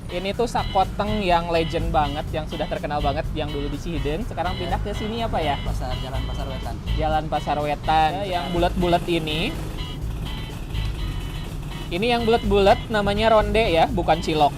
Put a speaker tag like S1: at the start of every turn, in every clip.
S1: Ini tuh sakoteng yang legend banget, yang sudah terkenal banget, yang dulu di Cihideng. Sekarang pindah ke sini apa ya?
S2: Jalan Pasar Wetan.
S1: Jalan Pasar Wetan. Yang bulat-bulat ini. Ini yang bulat-bulat namanya ronde ya, bukan cilok.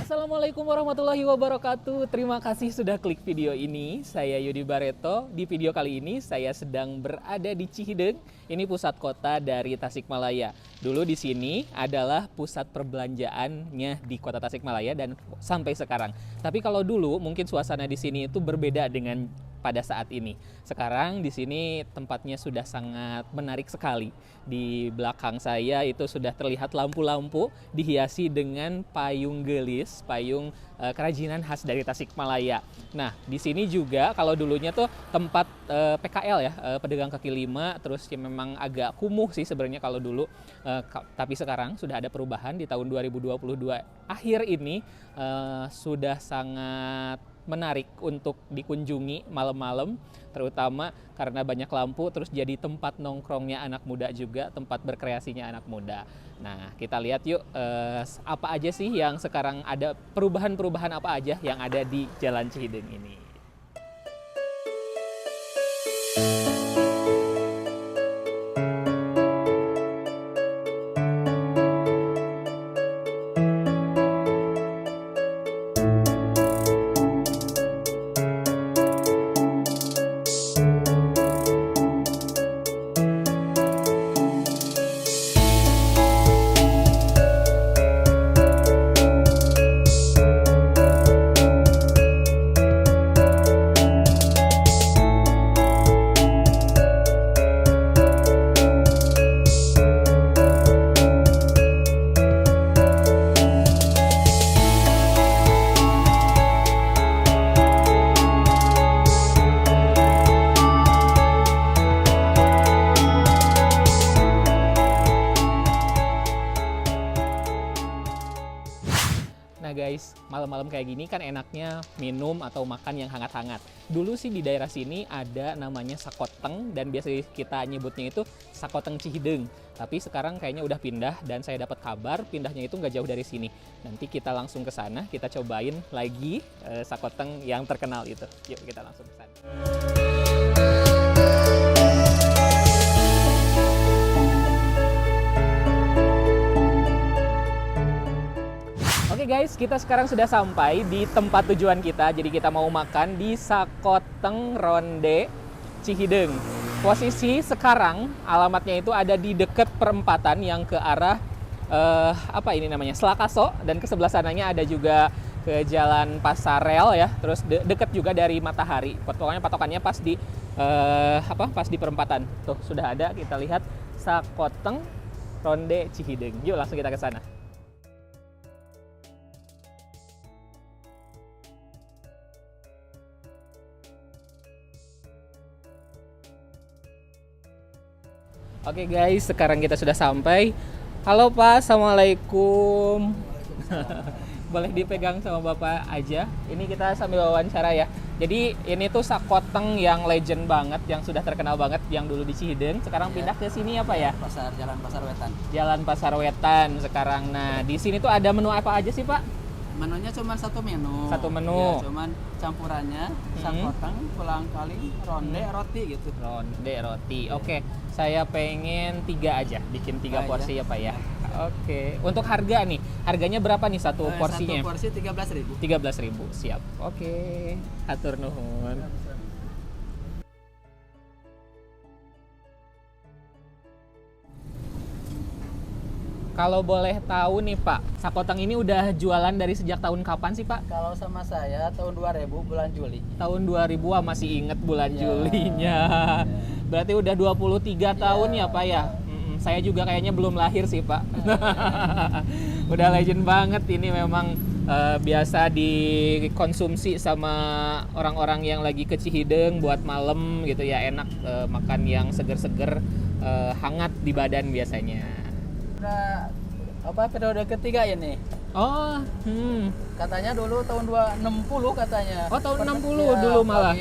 S1: Assalamualaikum warahmatullahi wabarakatuh. Terima kasih sudah klik video ini. Saya Yudi Barreto. Di video kali ini saya sedang berada di Cihideng. Ini pusat kota dari Tasikmalaya. Dulu di sini adalah pusat perbelanjaannya di kota Tasikmalaya dan sampai sekarang. Tapi kalau dulu mungkin suasana di sini itu berbeda dengan pada saat ini. Sekarang di sini tempatnya sudah sangat menarik sekali. Di belakang saya itu sudah terlihat lampu-lampu dihiasi dengan payung gelis, payung kerajinan khas dari Tasikmalaya. Nah, di sini juga kalau dulunya tuh tempat PKL ya, pedagang kaki lima, terus ya memang agak kumuh sih sebenarnya kalau dulu. Tapi sekarang sudah ada perubahan di tahun 2022 akhir ini, sudah sangat menarik untuk dikunjungi malam-malam, terutama karena banyak lampu, terus jadi tempat nongkrongnya anak muda juga, tempat berkreasinya anak muda. Nah, kita lihat yuk apa aja sih yang sekarang ada, perubahan-perubahan apa aja yang ada di Jalan Cihideng ini. Nah guys, malam-malam kayak gini kan enaknya minum atau makan yang hangat-hangat. Dulu sih di daerah sini ada namanya sakoteng dan biasa kita nyebutnya itu sakoteng Cihideng. Tapi sekarang kayaknya udah pindah dan saya dapat kabar pindahnya itu nggak jauh dari sini. Nanti kita langsung ke sana, kita cobain lagi sakoteng yang terkenal itu. Yuk kita langsung ke sana. Oke guys, kita sekarang sudah sampai di tempat tujuan kita. Jadi kita mau makan di Sakoteng Ronde Cihideng. Posisi sekarang alamatnya itu ada di dekat perempatan yang ke arah apa ini namanya, Selakaso, dan ke sebelah sananya ada juga ke Jalan Pasarel ya. Terus dekat juga dari Matahari. Pokoknya patokannya pas di pas di perempatan. Tuh sudah ada, kita lihat Sakoteng Ronde Cihideng. Yuk langsung kita ke sana. Oke guys, sekarang kita sudah sampai. Halo Pak, Assalamualaikum. Boleh dipegang sama Bapak aja. Ini kita sambil wawancara ya. Jadi ini tuh sakoteng yang legend banget, yang sudah terkenal banget, yang dulu di Cihideng. Sekarang pindah ke sini apa ya?
S2: Jalan Pasar Wetan.
S1: Jalan Pasar Wetan sekarang. Nah, di sini tuh ada menu apa aja sih Pak?
S2: Menunya cuma satu menu.
S1: Satu menu.
S2: Ya, cuman campurannya sakoteng, pulang kali, ronde, roti gitu.
S1: Ronde, roti. Oke, saya pengen 3 aja, bikin 3 porsi ya Pak ya. Oke, untuk harga nih, harganya berapa nih satu porsinya?
S2: Satu porsi 13.000.
S1: 13.000, siap. Oke, atur nuhun. Kalau boleh tahu nih Pak, sakoteng ini udah jualan dari sejak tahun kapan sih Pak?
S2: Kalau sama saya tahun 2000 bulan Juli.
S1: Tahun 2000, masih inget bulan
S2: Iya.
S1: Julinya. Berarti udah 23 tahun ya Pak ya? Saya juga kayaknya belum lahir sih Pak. Udah legend banget ini memang, biasa dikonsumsi sama orang-orang yang lagi ke Cihideng buat malam gitu ya, enak makan yang seger-seger, hangat di badan biasanya.
S2: Udah periode ketiga ini.
S1: Oh,
S2: Katanya dulu tahun 260 katanya.
S1: Oh, tahun 60 dulu malah.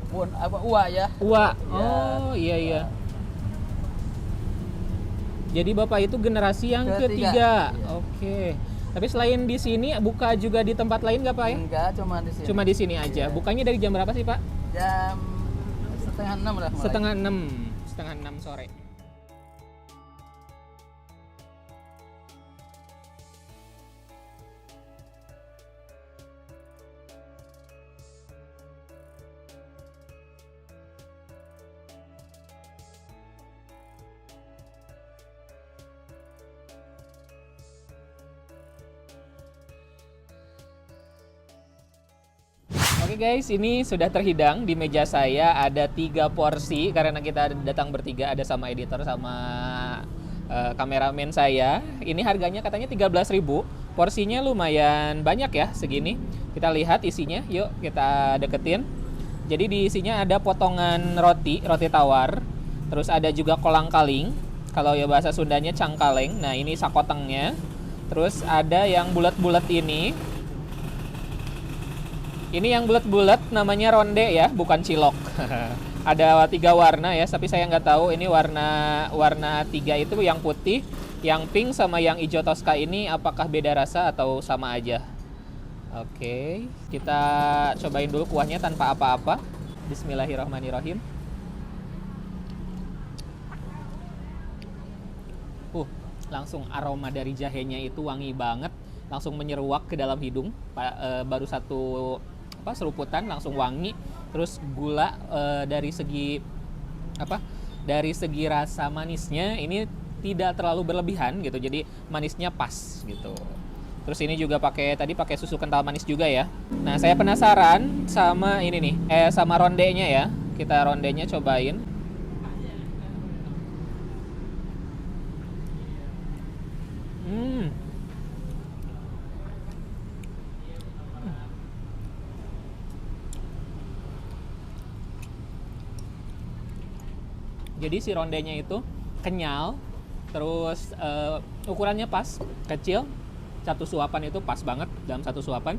S2: Bun apa UA ya?
S1: UA. Oh, iya. Jadi Bapak itu generasi yang ketiga.
S2: Iya.
S1: Oke. Tapi selain di sini buka juga di tempat lain nggak Pak ya?
S2: Enggak, cuma di sini.
S1: Cuma di sini aja.
S2: Iya.
S1: Bukanya dari jam berapa sih Pak?
S2: Jam setengah 6 lah mulai.
S1: Setengah enam sore. Oke guys, ini sudah terhidang di meja saya ada 3 porsi karena kita datang bertiga, ada sama editor sama kameramen saya. Ini harganya katanya 13.000. Porsinya lumayan banyak ya segini. Kita lihat isinya, yuk kita deketin. Jadi di isinya ada potongan roti tawar. Terus ada juga kolang-kaling. Kalau ya bahasa Sundanya cangkaleng. Nah, ini sakotengnya. Terus ada yang bulat-bulat ini. Ini yang bulat-bulat namanya ronde ya, bukan cilok. Ada 3 warna ya, tapi saya nggak tahu ini warna 3 itu yang putih, yang pink sama yang hijau toska ini apakah beda rasa atau sama aja. Oke, kita cobain dulu kuahnya tanpa apa-apa. Bismillahirrahmanirrahim. Langsung aroma dari jahenya itu wangi banget, langsung menyeruak ke dalam hidung. Baru satu seruputan langsung wangi. Terus gula dari segi rasa manisnya ini tidak terlalu berlebihan gitu, jadi manisnya pas gitu. Terus ini juga pakai susu kental manis juga ya. Nah, saya penasaran sama ini nih, sama rondenya ya. Kita rondenya cobain. Jadi si rondenya itu kenyal, terus ukurannya pas, kecil. Satu suapan itu pas banget dalam satu suapan.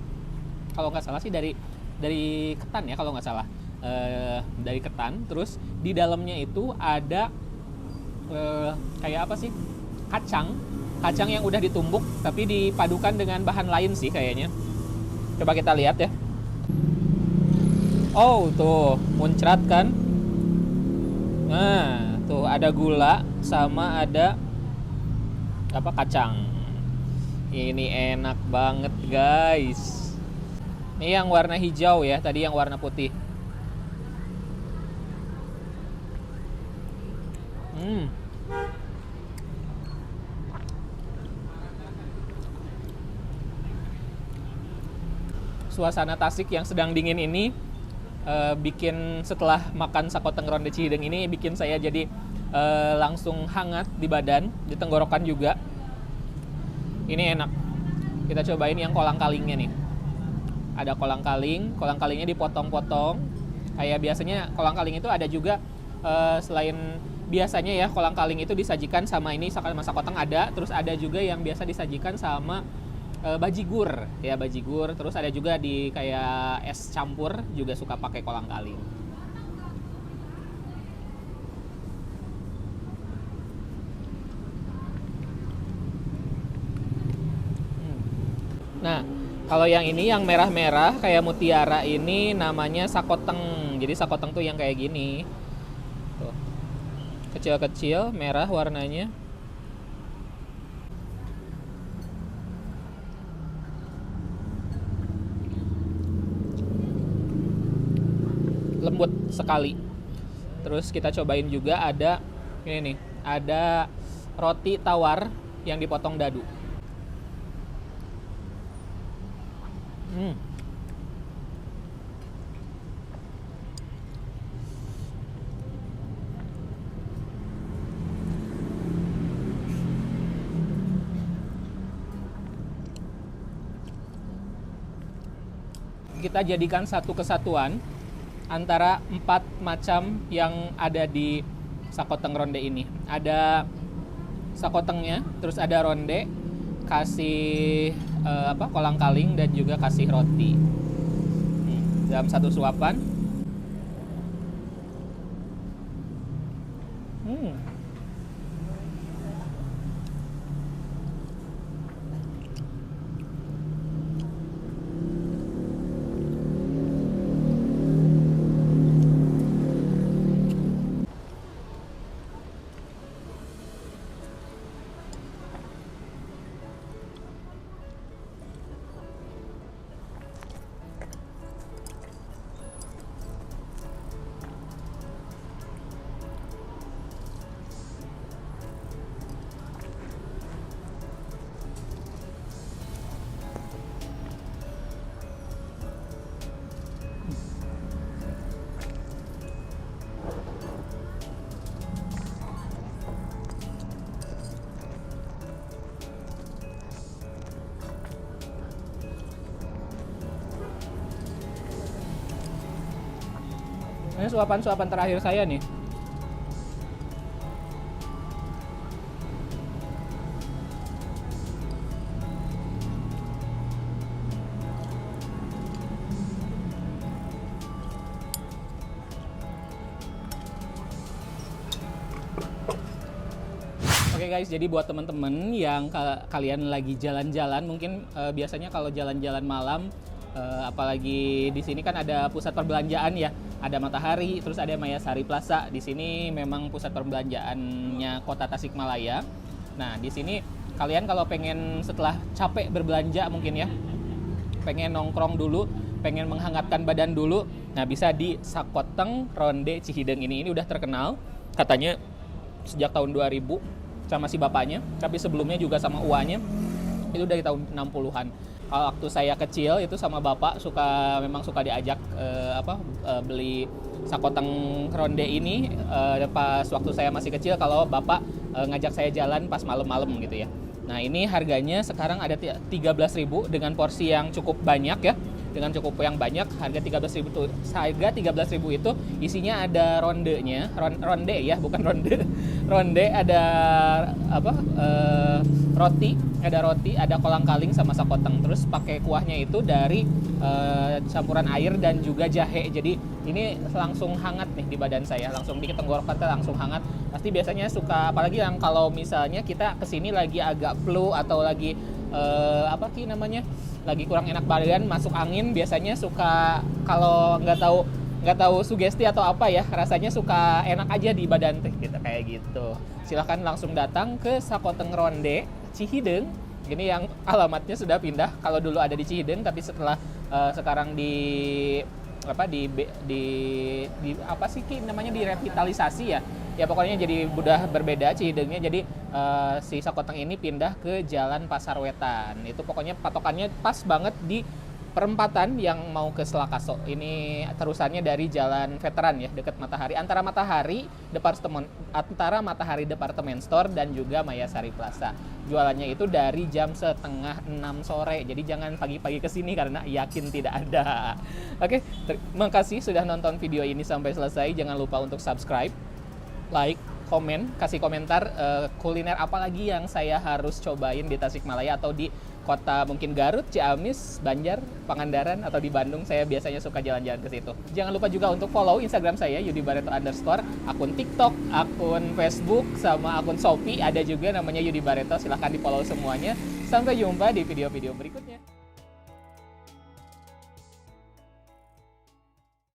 S1: Kalau nggak salah sih dari ketan ya, kalau nggak salah dari ketan. Terus di dalamnya itu ada kayak apa sih? Kacang yang udah ditumbuk tapi dipadukan dengan bahan lain sih kayaknya. Coba kita lihat ya. Oh, tuh muncrat kan. Nah, tuh ada gula sama ada kacang. Ini enak banget, guys. Ini yang warna hijau ya, tadi yang warna putih. Suasana Tasik yang sedang dingin ini bikin setelah makan sakoteng ronde Cihideng ini bikin saya jadi langsung hangat di badan, di tenggorokan juga. Ini enak. Kita cobain yang kolang-kalingnya nih. Ada kolang-kalingnya dipotong-potong. Kayak biasanya kolang-kaling itu ada juga selain biasanya ya kolang-kaling itu disajikan sama sakoteng ada, terus ada juga yang biasa disajikan sama bajigur, terus ada juga di kayak es campur juga suka pakai kolang-kaling. Nah, kalau yang ini yang merah-merah kayak mutiara ini namanya sakoteng. Jadi sakoteng tuh yang kayak gini. Tuh. Kecil-kecil, merah warnanya. Lembut sekali. Terus kita cobain juga ada ini nih, ada roti tawar yang dipotong dadu. Kita jadikan satu kesatuan antara 4 macam yang ada di sakoteng ronde ini. Ada sakotengnya, terus ada ronde, kasih kolang-kaling dan juga kasih roti. Dalam satu suapan. Ini suapan-suapan terakhir saya nih. Oke guys, jadi buat teman-teman yang kalian lagi jalan-jalan, mungkin biasanya kalau jalan-jalan malam, apalagi di sini kan ada pusat perbelanjaan ya, ada Matahari, terus ada Mayasari Plaza. Di sini memang pusat perbelanjaannya Kota Tasikmalaya. Nah, di sini kalian kalau pengen setelah capek berbelanja mungkin ya, pengen nongkrong dulu, pengen menghangatkan badan dulu, nah bisa di Sakoteng Ronde Cihideng ini udah terkenal katanya sejak tahun 2000 sama si bapaknya, tapi sebelumnya juga sama uanya itu dari tahun 60-an. Kalau waktu saya kecil itu sama bapak memang suka diajak beli Sakoteng Ronde ini pas waktu saya masih kecil, kalau bapak ngajak saya jalan pas malam-malam gitu ya. Nah, ini harganya sekarang ada 13.000 dengan porsi yang cukup banyak ya. Dengan cukup yang banyak, harga 13.000 itu, harga 13.000 itu isinya ada rondenya, ronde ya, bukan ronde. Ronde ada roti, ada kolang-kaling sama sakoteng. Terus pakai kuahnya itu dari campuran air dan juga jahe. Jadi ini langsung hangat nih di badan saya, langsung di tenggorokan langsung hangat. Pasti biasanya suka, apalagi yang kalau misalnya kita kesini lagi agak flu atau lagi lagi kurang enak badan, masuk angin, biasanya suka kalau nggak tahu sugesti atau apa ya, rasanya suka enak aja di badan teh gitu, kayak gitu. Silahkan langsung datang ke Sakoteng Ronde Cihideng. Ini yang alamatnya sudah pindah. Kalau dulu ada di Cihideng, tapi setelah sekarang direvitalisasi ya. Ya pokoknya jadi udah berbeda Cihidengnya. Jadi si Sakoteng ini pindah ke Jalan Pasar Wetan. Itu pokoknya patokannya pas banget di perempatan yang mau ke Selakaso. Ini terusannya dari Jalan Veteran ya, dekat Matahari, antara Matahari Departemen Store dan juga Mayasari Plaza. Jualannya itu dari jam 5:30 sore. Jadi jangan pagi-pagi kesini karena yakin tidak ada. Oke, terima kasih sudah nonton video ini sampai selesai. Jangan lupa untuk subscribe, like, komen, kasih komentar kuliner apa lagi yang saya harus cobain di Tasikmalaya atau di kota mungkin Garut, Ciamis, Banjar, Pangandaran, atau di Bandung. Saya biasanya suka jalan-jalan ke situ. Jangan lupa juga untuk follow Instagram saya yudibareto_, akun TikTok, akun Facebook, sama akun Shopee ada juga namanya Yudi Bareto. Silahkan di follow semuanya. Sampai jumpa di video-video berikutnya.